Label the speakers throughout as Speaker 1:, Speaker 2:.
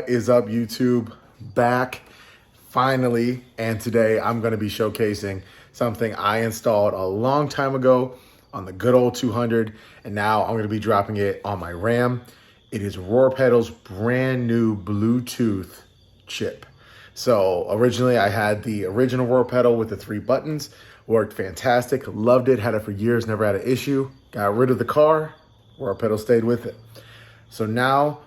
Speaker 1: What is up, YouTube? Back finally, and today I'm going to be showcasing something I installed a long time ago on the good old 200, and now I'm going to be dropping it on my Ram. It is Roar Pedal's brand new Bluetooth chip. So originally I had the original Roar Pedal with the 3 buttons, worked fantastic, loved it, had it for years, never had an issue. Got rid of the car, Roar Pedal stayed with it. So now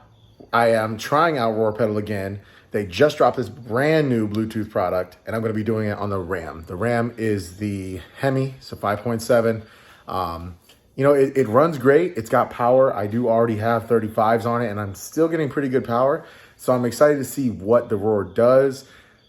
Speaker 1: I am trying out Roar Pedal again. They just dropped this brand new Bluetooth product, and I'm going to be doing it on the Ram. The Ram is the Hemi, so 5.7. You know, it runs great. It's got power. I do already have 35s on it, and I'm still getting pretty good power. So I'm excited to see what the Roar does,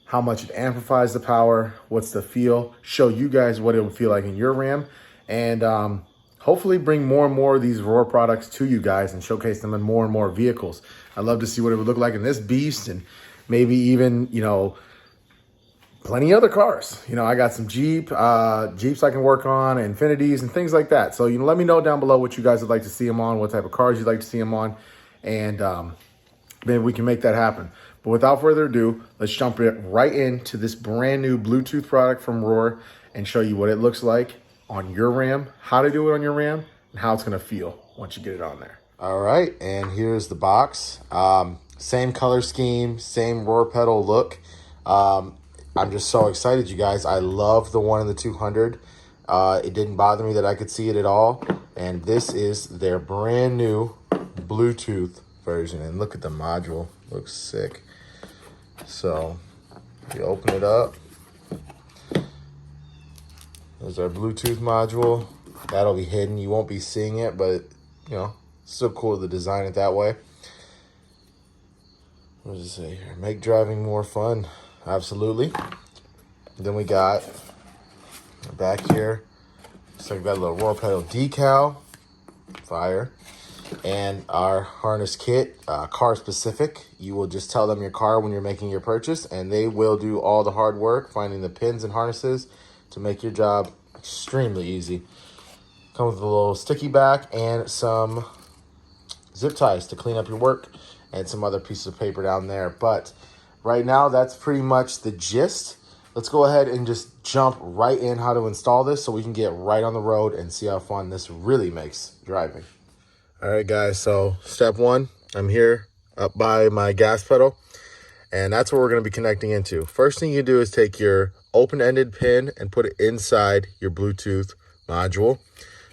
Speaker 1: how much it amplifies the power, what's the feel, show you guys what it would feel like in your Ram, and hopefully bring more and more of these Roar products to you guys and showcase them in more and more vehicles. I'd love to see what it would look like in this beast, and maybe even, you know, plenty of other cars. You know, I got some Jeeps I can work on, Infinities and things like that. So, you know, let me know down below what you guys would like to see them on, what type of cars you'd like to see them on, and maybe we can make that happen. But without further ado, let's jump right into this brand new Bluetooth product from Roar and show you what it looks like on your Ram, how to do it on your Ram, and how it's going to feel once you get it on there. All right, and here's the box. Same color scheme, same Roar Pedal look. I'm just so excited, you guys. I love the one in the 200. It didn't bother me that I could see it at all. And this is their brand new Bluetooth version. And look at the module, looks sick. So you open it up. There's our Bluetooth module. That'll be hidden. You won't be seeing it, but you know, it's still cool to design it that way. What does it say here? Make driving more fun. Absolutely. Then we got back here. So we've got a little Roar Pedal decal, fire, and our harness kit, car specific. You will just tell them your car when you're making your purchase, and they will do all the hard work finding the pins and harnesses to make your job extremely easy. Comes with a little sticky back and some zip ties to clean up your work, and some other pieces of paper down there. But right now, that's pretty much the gist. Let's go ahead and just jump right in how to install this so we can get right on the road and see how fun this really makes driving. All right, guys, so step one, I'm here up by my gas pedal, and that's what we're going to be connecting into. First thing you do is take your open-ended pin and put it inside your Bluetooth module.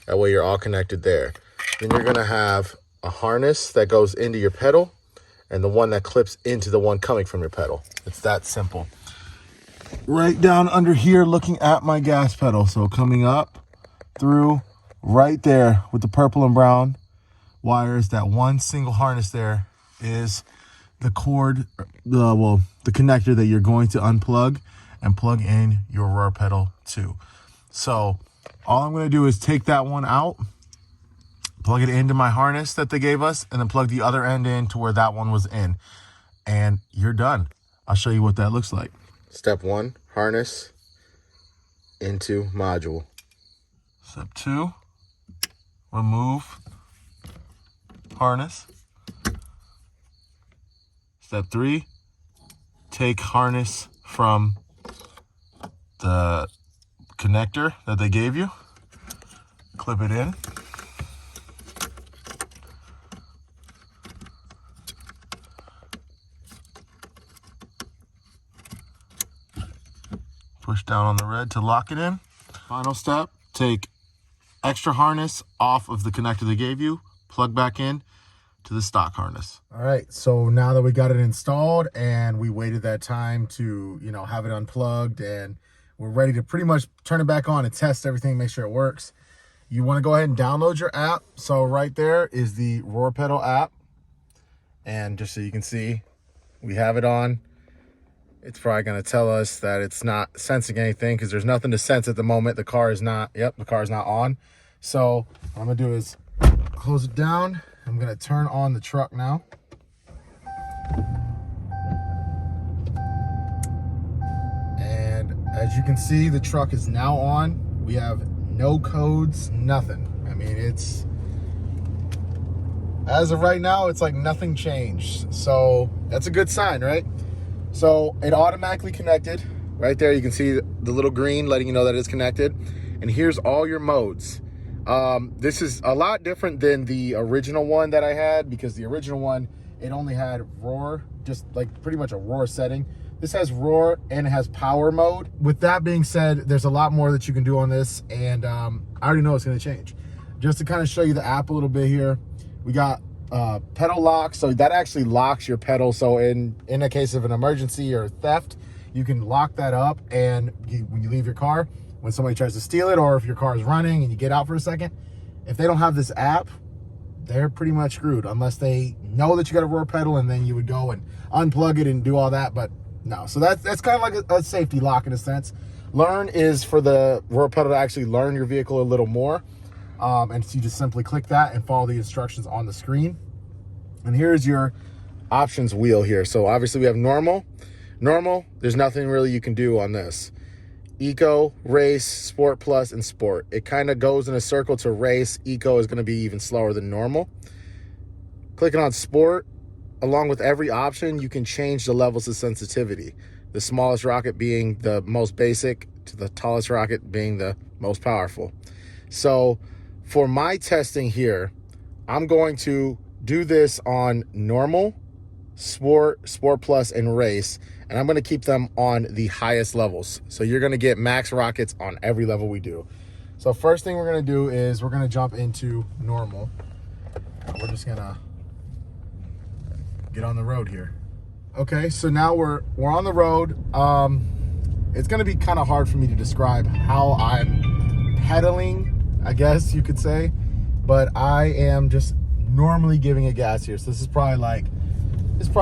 Speaker 1: That way you're all connected there. Then you're going to have a harness that goes into your pedal and the one that clips into the one coming from your pedal. It's that simple. Right down under here looking at my gas pedal. So coming up through right there with the purple and brown wires, that one single harness there is the cord, the connector that you're going to unplug and plug in your Roar Pedal to. So all I'm going to do is take that one out, plug it into my harness that they gave us, and then plug the other end in to where that one was in, and you're done. I'll show you what that looks like. Step one, harness into module. Step two, remove harness. Step three, take harness from the connector that they gave you, clip it in. Push down on the red to lock it in. Final step, take extra harness off of the connector they gave you, plug back in to the stock harness. All right, so now that we got it installed and we waited that time to, you know, have it unplugged, and we're ready to pretty much turn it back on and test everything, make sure it works. You want to go ahead and download your app. So right there is the Roar Pedal app. And just so you can see, we have it on. It's probably going to tell us that it's not sensing anything because there's nothing to sense at the moment. The car is not, the car is not on. So what I'm going to do is close it down. I'm going to turn on the truck now. And as you can see, the truck is now on. We have no codes, nothing. I mean, it's as of right now, it's like nothing changed. So that's a good sign, right? So it automatically connected. Right there, you can see the little green letting you know that it's connected. And here's all your modes. This is a lot different than the original one that I had, because the original one, it only had roar, just like pretty much a roar setting. This has roar and it has power mode. With that being said, there's a lot more that you can do on this, and I already know it's gonna change. Just to kind of show you the app a little bit here, we got pedal lock, so that actually locks your pedal. So in a case of an emergency or theft, you can lock that up, and when you leave your car, when somebody tries to steal it, or if your car is running and you get out for a second, if they don't have this app, they're pretty much screwed, unless they know that you got a roar pedal, and then you would go and unplug it and do all that. But no, so that's kind of like a safety lock in a sense. Learn is for the roar pedal to actually learn your vehicle a little more. And so you just simply click that and follow the instructions on the screen. And here's your options wheel here. So obviously we have normal. Normal, there's nothing really you can do on this. Eco, race, sport plus, and sport. It kind of goes in a circle to race. Eco is going to be even slower than normal. Clicking on sport, along with every option, you can change the levels of sensitivity. The smallest rocket being the most basic, to the tallest rocket being the most powerful. So for my testing here, I'm going to do this on normal, sport, sport plus, and race, and I'm going to keep them on the highest levels. So you're going to get max rockets on every level we do. So first thing we're going to do is we're going to jump into normal. We're just going to get on the road here. Okay, so now we're on the road. It's going to be kind of hard for me to describe how I'm pedaling, I guess you could say, but I am just normally giving it gas here. So this is probably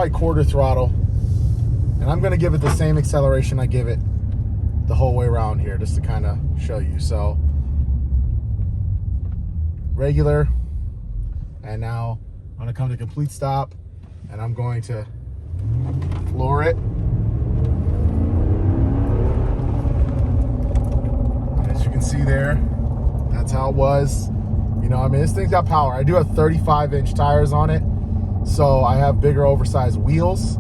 Speaker 1: quarter throttle, and I'm going to give it the same acceleration I give it the whole way around here, just to kind of show you. So regular, and now I'm going to come to complete stop, and I'm going to floor it. As you can see there, that's how it was. You know, I mean, this thing's got power. I do have 35-inch tires on it, so I have bigger oversized wheels,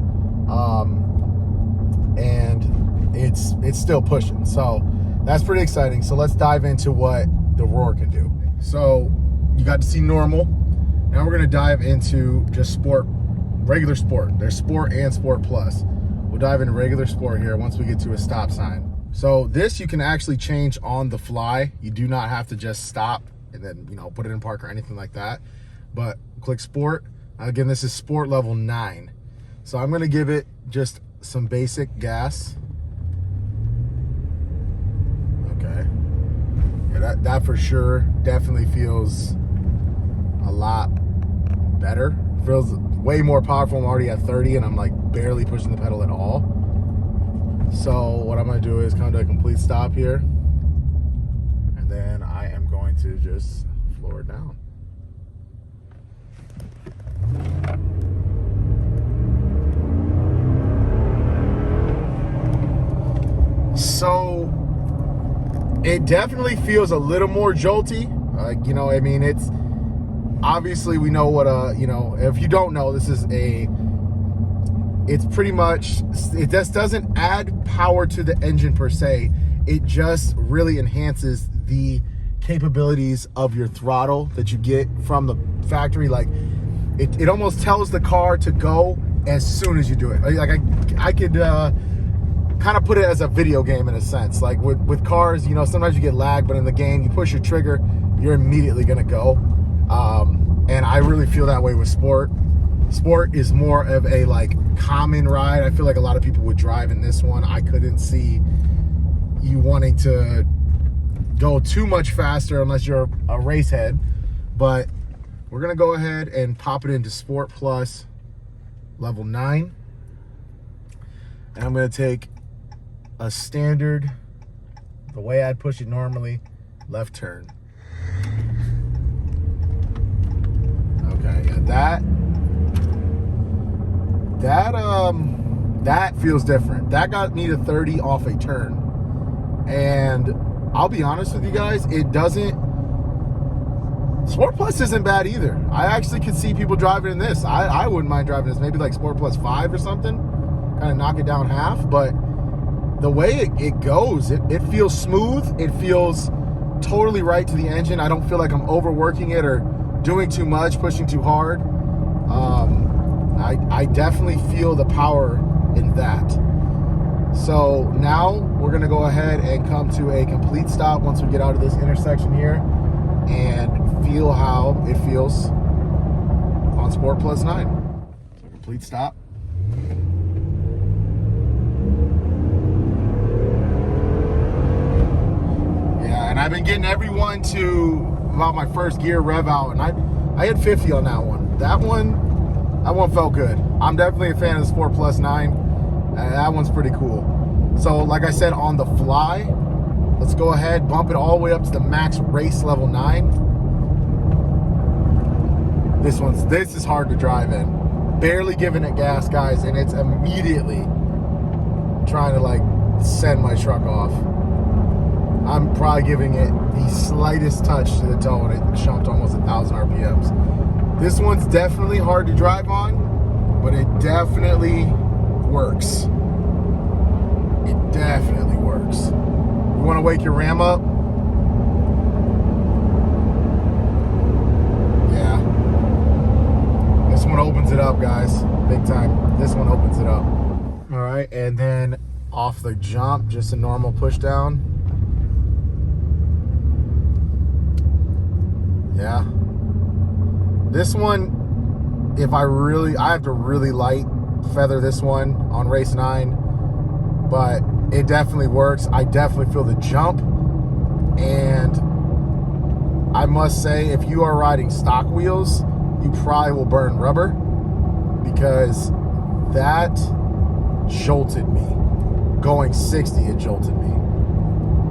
Speaker 1: and it's still pushing. So that's pretty exciting. So let's dive into what the roar can do. So you got to see normal. Now we're gonna dive into just sport, regular sport. There's sport and sport plus. We'll dive into regular sport here once we get to a stop sign. So this you can actually change on the fly. You do not have to just stop and then, you know, put it in park or anything like that. But click sport. Again, this is sport level 9. So I'm gonna give it just some basic gas. Okay. Yeah, that for sure definitely feels a lot better. Feels way more powerful. I'm already at 30 and I'm like barely pushing the pedal at all. So what I'm gonna do is come to a complete stop here, and then I am going to just floor it down. So it definitely feels a little more jolty. You know, I mean, it's obviously, we know what you know, if you don't know, this is it's pretty much, it just doesn't add power to the engine per se. It just really enhances the capabilities of your throttle that you get from the factory. Like it almost tells the car to go as soon as you do it. Like I could kind of put it as a video game in a sense. Like with cars, you know, sometimes you get lag, but in the game, you push your trigger, you're immediately gonna go. And I really feel that way with sport. Sport is more of a like common ride. I feel like a lot of people would drive in this one. I couldn't see you wanting to go too much faster unless you're a race head. But we're gonna go ahead and pop it into Sport Plus level 9. And I'm gonna take a standard, the way I'd push it normally, left turn. Okay, yeah, that feels different. That got me to 30 off a turn. And I'll be honest with you guys, it doesn't Sport Plus isn't bad either. I actually could see people driving in this. I wouldn't mind driving this. Maybe like Sport Plus 5 or something. Kind of knock it down half. But the way it goes, it feels smooth. It feels totally right to the engine. I don't feel like I'm overworking it or doing too much, pushing too hard. I definitely feel the power in that. So now we're gonna go ahead and come to a complete stop once we get out of this intersection here and feel how it feels on Sport Plus 9. So complete stop. Yeah, and I've been getting everyone to about my first gear rev out, and I hit 50 on that one. That one felt good. I'm definitely a fan of the Sport Plus 9. That one's pretty cool. So like I said, on the fly, let's go ahead, bump it all the way up to the max race level 9. This is hard to drive in. Barely giving it gas, guys, and it's immediately trying to like send my truck off. I'm probably giving it the slightest touch to the toe and it jumped almost 1,000 RPMs. This one's definitely hard to drive on, but it definitely works. It definitely works. You want to wake your Ram up? Yeah. This one opens it up, guys. Big time. This one opens it up. All right, and then off the jump, just a normal push down. Yeah. This one, I have to really light feather this one on race 9, but it definitely works. I definitely feel the jump, and I must say, if you are riding stock wheels, you probably will burn rubber, because that jolted me. Going 60, it jolted me.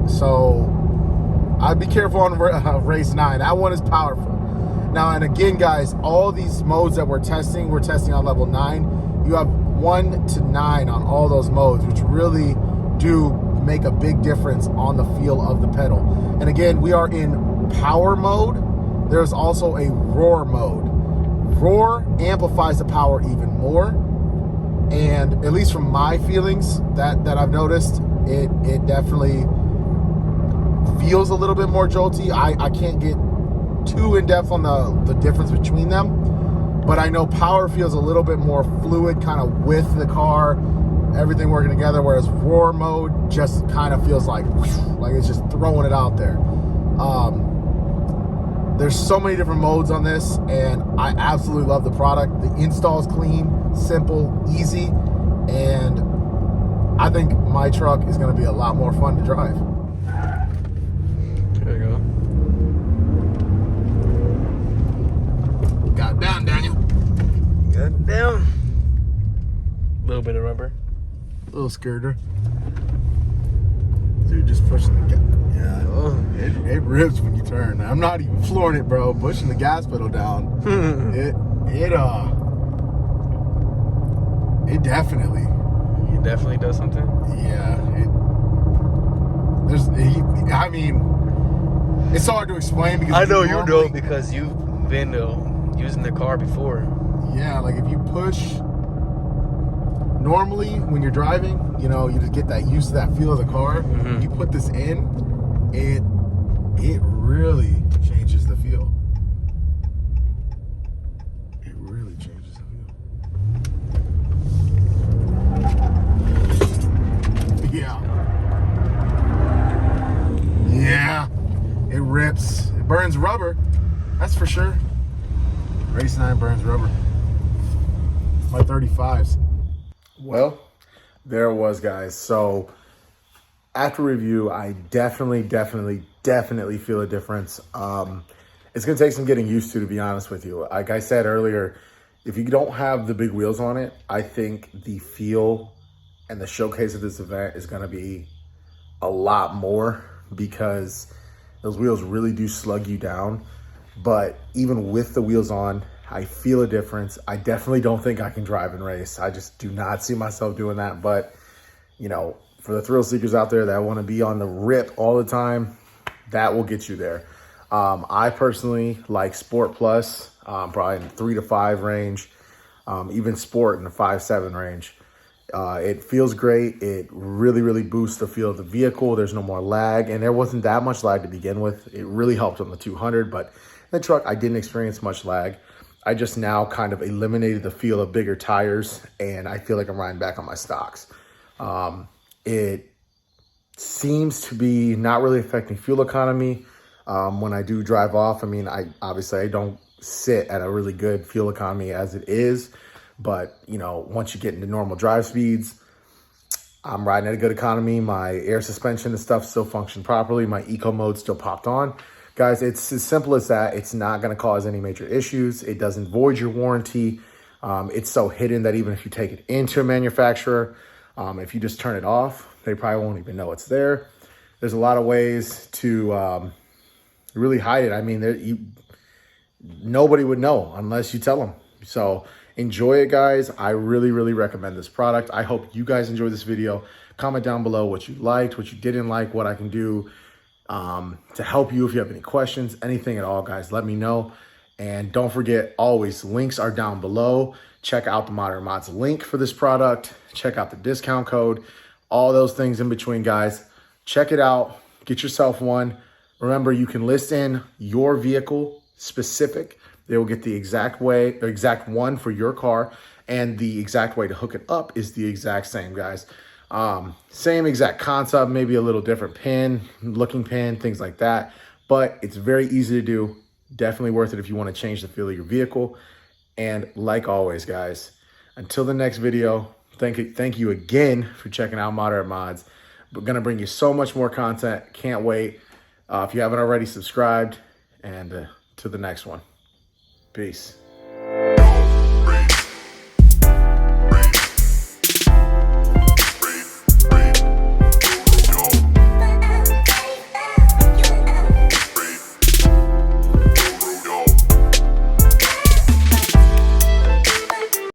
Speaker 1: So I'd be careful on race 9. That one is powerful. Now, and again, guys, all these modes that we're testing on level 9. You have 1 to 9 on all those modes, which really do make a big difference on the feel of the pedal. And again, we are in power mode. There's also a roar mode. Roar amplifies the power even more. And at least from my feelings that I've noticed, it definitely feels a little bit more jolty. I can't get too in depth on the difference between them, but I know power feels a little bit more fluid, kind of with the car, everything working together, whereas roar mode just kind of feels like it's just throwing it out there. There's so many different modes on this, and I absolutely love the product. The install is clean, simple, easy, and I think my truck is going to be a lot more fun to drive.
Speaker 2: There you go.
Speaker 1: Got it down, Daniel.
Speaker 2: Got it down. A little bit of rubber.
Speaker 1: A little skirter. Dude, just pushing the gas. Yeah,
Speaker 2: Oh.
Speaker 1: it rips when you turn. I'm not even flooring it, bro. Pushing the gas pedal down. It definitely.
Speaker 2: It definitely does something.
Speaker 1: Yeah. I mean, it's hard to explain because
Speaker 2: I know you know because you've been using the car before.
Speaker 1: Yeah, like if you push normally when you're driving, you know, you just get that used to that feel of the car. When you put this in, it really changes the feel. It really changes the feel. Yeah. Yeah. It rips. It burns rubber. That's for sure. Race 9 burns rubber. My 35s. Well, there it was, guys. So after review, I definitely feel a difference. It's going to take some getting used to be honest with you. Like I said earlier, if you don't have the big wheels on it, I think the feel and the showcase of this event is going to be a lot more, because those wheels really do slug you down. But even with the wheels on, I feel a difference. I definitely don't think I can drive and race. I just do not see myself doing that. But, you know, for the thrill seekers out there that want to be on the rip all the time, that will get you there. I personally like Sport Plus, probably in the 3 to 5 range, even Sport in the 5-7 range. It feels great. It really, really boosts the feel of the vehicle. There's no more lag, and there wasn't that much lag to begin with. It really helped on the 200, but in the truck, I didn't experience much lag. I just now kind of eliminated the feel of bigger tires, and I feel like I'm riding back on my stocks. It seems to be not really affecting fuel economy. When I do drive off, I mean, I don't sit at a really good fuel economy as it is, but you know, once you get into normal drive speeds, I'm riding at a good economy. My air suspension and stuff still function properly. My eco mode still popped on. Guys, it's as simple as that. It's not going to cause any major issues. It doesn't void your warranty. It's so hidden that even if you take it into a manufacturer, if you just turn it off, they probably won't even know it's there. There's a lot of ways to really hide it. I mean, nobody would know unless you tell them. So enjoy it, guys. I really, really recommend this product. I hope you guys enjoyed this video. Comment down below what you liked, what you didn't like, what I can do to help you. If you have any questions, anything at all, guys, let me know. And don't forget, always, links are down below. Check out the Moderate Mods link for this product. Check out the discount code. All those things in between, guys. Check it out. Get yourself one. Remember, you can list in your vehicle specific. They will get the exact way, or exact one for your car, and the exact way to hook it up is the exact same, guys. Same exact concept, maybe a little different pin, looking pin, things like that. But it's very easy to do. Definitely worth it if you want to change the feel of your vehicle. And like always, guys, until the next video, thank you again for checking out Moderate Mods. We're going to bring you so much more content. Can't wait. If you haven't already, subscribed, and to the next one. Peace.